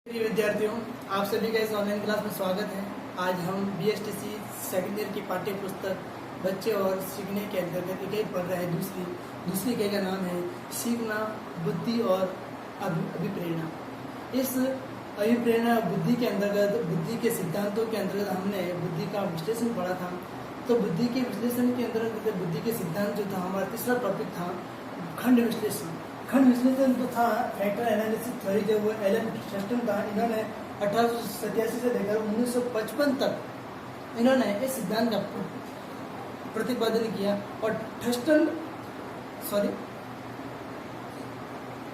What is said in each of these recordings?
प्रिय विद्यार्थियों, आप सभी का इस ऑनलाइन क्लास में स्वागत है। आज हम BSTC सेकेंड ईयर की पाठ्य पुस्तक बच्चे और सीखने के अंतर्गत इकाई पढ़ रहे हैं। दूसरी इकाई का नाम है सीखना, बुद्धि और अभिप्रेरणा। इस अभिप्रेरणा बुद्धि के अंतर्गत, बुद्धि के सिद्धांतों के अंतर्गत हमने बुद्धि का विश्लेषण पढ़ा था। तो बुद्धि के विश्लेषण के अंतर्गत बुद्धि के सिद्धांत जो था, हमारा तीसरा टॉपिक था खंड विश्लेषण। खंड विश्लेषण जो था फैक्टर एनालिसिस थ्योरी, जो वो एलन थर्स्टन था, इन्होंने 1887 से लेकर 1955 तक इन्होंने इस सिद्धांत का प्रतिपादन किया। और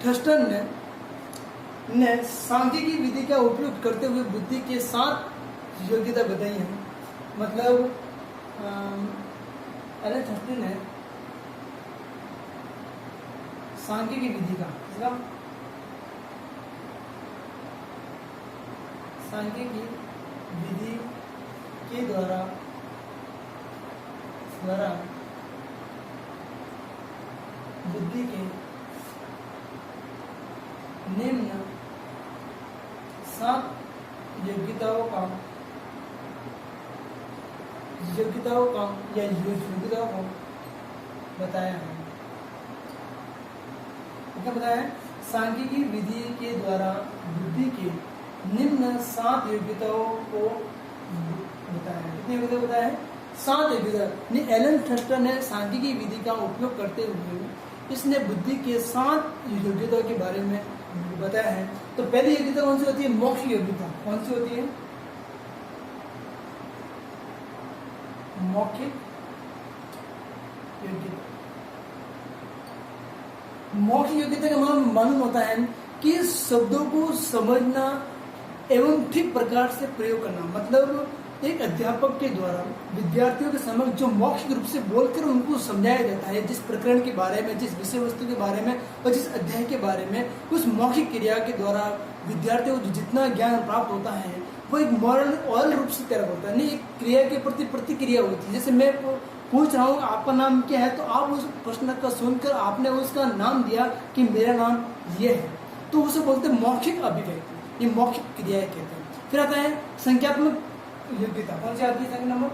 थर्स्टन ने सांख्यिकी विधि का उपयोग करते हुए बुद्धि के 7 योग्यता बताई है। मतलब एलन थर्स्टन ने सांख्यिकी विधि का सांख्यिकी विधि के द्वारा बुद्धि के निम्न 7 योग्यताओं का बताया है। क्या बताया है? सांख्यिकी विधि के द्वारा बुद्धि के निम्न 7 योग्यताओं को बताया है। कितनी योग्यता बताया है? 7 योग्यता। एलन थर्स्टन ने सांख्यिकी विधि का उपयोग करते हुए इसने बुद्धि के 7 योग्यताओं के बारे में बताया है। तो पहली योग्यता कौन सी होती है? मौखिक योग्यता। कौन सी होती है? मौखिक योग्यता। मौखिक योग्यता का मालूम होता है कि शब्दों को समझना एवं ठीक प्रकार से प्रयोग करना। मतलब एक अध्यापक के द्वारा विद्यार्थियों के समक्ष जो मौखिक रूप से बोलकर उनको समझाया जाता है, जिस प्रकरण के बारे में, जिस विषय वस्तु के बारे में और जिस अध्याय के बारे में, उस मौखिक क्रिया के द्वारा विद्यार्थियों को जितना ज्ञान प्राप्त होता है वो एक मॉरल रूप से तैयार होता है। नहीं, एक क्रिया के प्रति प्रतिक्रिया होती है। जैसे मैं पूछ रहा हूँ आपका नाम क्या है, तो आप उस प्रश्न का सुनकर आपने उसका नाम दिया कि मेरा नाम ये है, तो उसे बोलते हैं मौखिक अभिव्यक्ति। ये मौखिक क्रियाएं कहते हैं। फिर आता है संख्यात्मक योग्यता। कौन सी आती है? सेकंड नंबर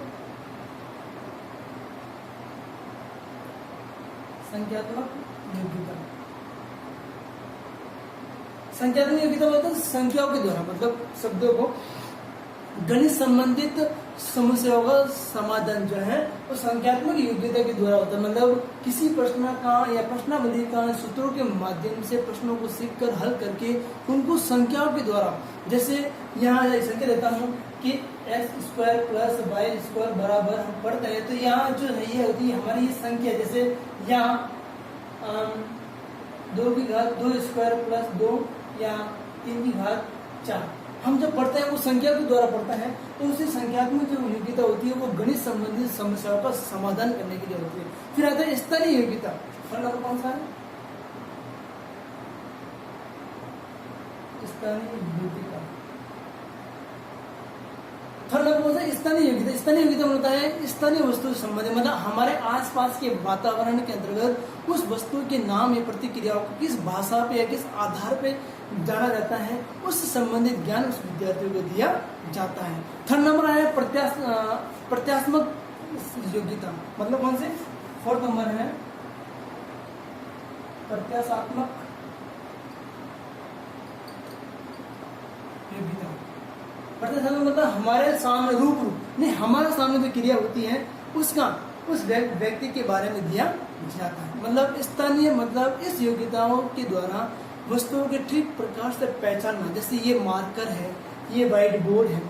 संख्यात्मक योग्यता। संख्यात्मक योग्यता मतलब संख्याओं के द्वारा, मतलब शब्दों को गणित संबंधित समस्याओं का समाधान जो है वो संख्यात्मक योग्यता के द्वारा होता है। मतलब किसी प्रश्न का या प्रश्नावली का सूत्रों के माध्यम से प्रश्नों को सीखकर हल करके उनको संख्याओं के द्वारा, जैसे यहाँ संख्या देता हूँ कि x² + y² बराबर हम पढ़ते हैं, तो यहाँ जो है ये होती है हमारी ये संख्या। जैसे यहाँ 2 की घात 2² + 2 या 3 की घात 4 हम जब पढ़ते हैं वो संख्या के द्वारा पढ़ते हैं, तो उसे संख्यात्मक जो योग्यता होती है वो गणित संबंधित समस्याओं का समाधान करने के लिए होती है। फिर आता है स्थानीय योग्यता। नंबर कौन सा है? स्थानीय योग्यता। थर्ड नंबर कौन सा? स्थानीय योग्यता। स्थानीय योग्यता होता है स्थानीय वस्तु से संबंधित, मतलब हमारे आसपास के वातावरण के अंतर्गत उस वस्तु के नाम या प्रतिक्रियाओं को किस भाषा पे या किस आधार पे जाना जाता है, उससे संबंधित ज्ञान उस विद्यार्थियों को दिया जाता है। थर्ड नंबर है प्रत्यात्मक योग्यता। मतलब कौन से? फोर्थ नंबर है प्रत्यात्मक योग्यता। मतलब हमारे सामने नहीं, हमारे सामने जो क्रिया होती है उसका उस व्यक्ति के बारे में दिया जाता है। मतलब स्थानीय, मतलब इस योग्यताओं के द्वारा वस्तुओं के ठीक प्रकार से पहचानना। जैसे ये मार्कर है, ये व्हाइट बोर्ड है,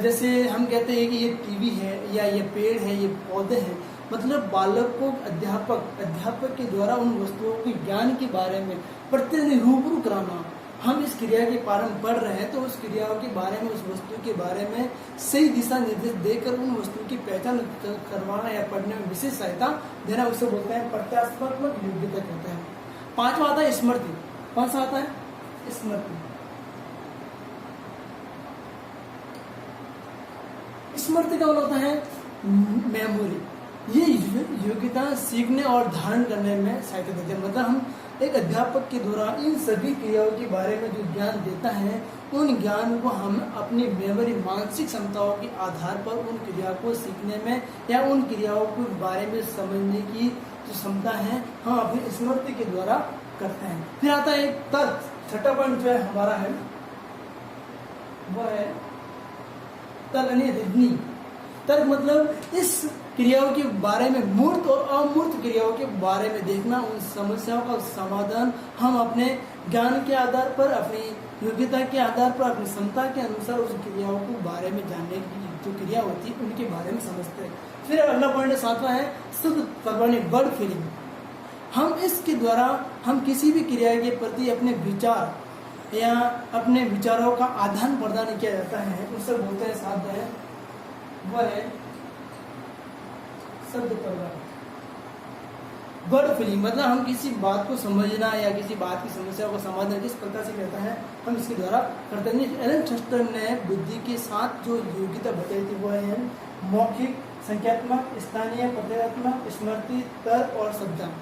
जैसे हम कहते हैं कि ये टीवी है या ये पेड़ है, ये पौधे हैं। मतलब बालक को अध्यापक के द्वारा उन वस्तुओं के ज्ञान के बारे में प्रतिदिन रूबरू कराना। हम इस क्रिया के बारे में पढ़ रहे हैं, तो उस क्रियाओं के बारे में, उस वस्तु के बारे में सही दिशा निर्देश देकर उन वस्तुओं की पहचान करवाना या पढ़ने में विशेष सहायता देना, उसे बोलते हैं प्रत्यात्मक योग्यता कहते हैं। 5वां आता है स्मृति। कौन सा आता है? स्मृति। स्मृति का मतलब होता है मेमोरी। ये योग्यता सीखने और धारण करने में सहायता देते हैं। मतलब हम एक अध्यापक के द्वारा इन सभी क्रियाओं के बारे में जो ज्ञान देता है, उन ज्ञान को हम अपनी मेमोरी मानसिक क्षमताओं के आधार पर उन क्रिया को सीखने में या उन क्रियाओं के बारे में समझने की जो क्षमता है हम अपनी स्मृति के द्वारा करते हैं। फिर आता है एक तर्क। छठा पॉइंट जो है हमारा है वो है तर्क यानी रीजनिंग। तर्क मतलब इस क्रियाओं के बारे में मूर्त और अमूर्त क्रियाओं के बारे में देखना, उन समस्याओं का समाधान हम अपने ज्ञान के आधार पर, अपनी योग्यता के आधार पर, अपनी क्षमता के अनुसार उस क्रियाओं को बारे में जानने की जो क्रिया होती है उनके बारे में समझते हैं। फिर अगला पॉइंट सातवां है शुद्ध परवानी वर्ड फीलिंग। हम इसके द्वारा हम किसी भी क्रिया के प्रति अपने विचार या अपने विचारों का आदान प्रदान किया जाता है, उससे बोलते हैं शब्द है वह है शब्द परवानी वर्ड फीलिंग। मतलब हम किसी बात को समझना या किसी बात की समस्या को समाधान किस प्रकार से करता है हम इसके द्वारा करते हैं। एलन थर्स्टन ने बुद्धि के साथ जो योग्यता बताई थी वो है मौखिक, संख्यात्मक, स्थानीय, प्रत्ययात्मक, स्मृति, तर्क और शब्दांश।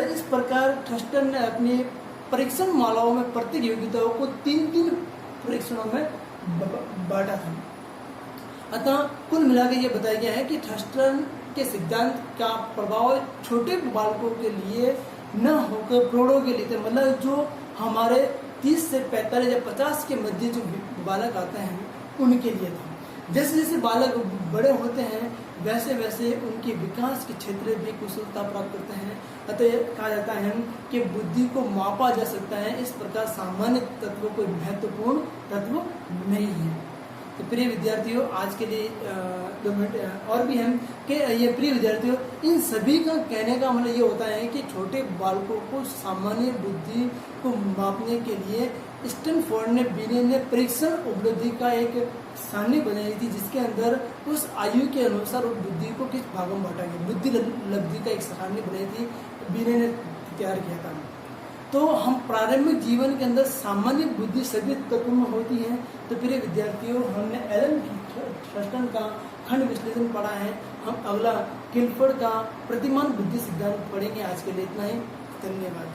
इस प्रकार थर्स्टन ने अपनी परीक्षण मालाओं में प्रत्येक योग्यताओं को 3-3 परीक्षणों में बांटा था। अतः कुल मिलाकर यह बताया गया है कि थर्स्टन के सिद्धांत का प्रभाव छोटे बालकों के लिए न होकर प्रौढ़ों के लिए, मतलब जो हमारे 30 से 45 या 50 के मध्य जो बालक आते हैं उनके लिए था। जैसे जैसे बालक बड़े होते हैं वैसे वैसे उनके विकास के क्षेत्र भी कुशलता प्राप्त करते हैं। अतः कहा जाता है कि बुद्धि को मापा जा सकता है, इस प्रकार सामान्य तत्व कोई महत्वपूर्ण तत्व नहीं है। तो प्रिय विद्यार्थियों, आज के लिए 2 मिनट और भी हम कि ये प्रिय विद्यार्थियों, इन सभी का कहने का मतलब ये होता है कि छोटे बालकों को सामान्य बुद्धि को मापने के लिए स्टैनफोर्ड ने बिने ने परीक्षण उपलब्धि का एक सारणी बनाई थी, जिसके अंदर उस आयु के अनुसार उस बुद्धि को किस भागों में बांटा गया, बुद्धि उपलब्धि का एक सारणी बनाई थी, बिने ने तैयार किया था। तो हम प्रारंभिक जीवन के अंदर सामान्य बुद्धि सभी तत्वों में होती है। तो प्रिय विद्यार्थियों, हमने एलन थर्स्टन का खंड विश्लेषण पढ़ा है। हम अगला किलफर्ड का प्रतिमान बुद्धि सिद्धांत पढ़ेंगे। आज के लिए इतना ही। धन्यवाद।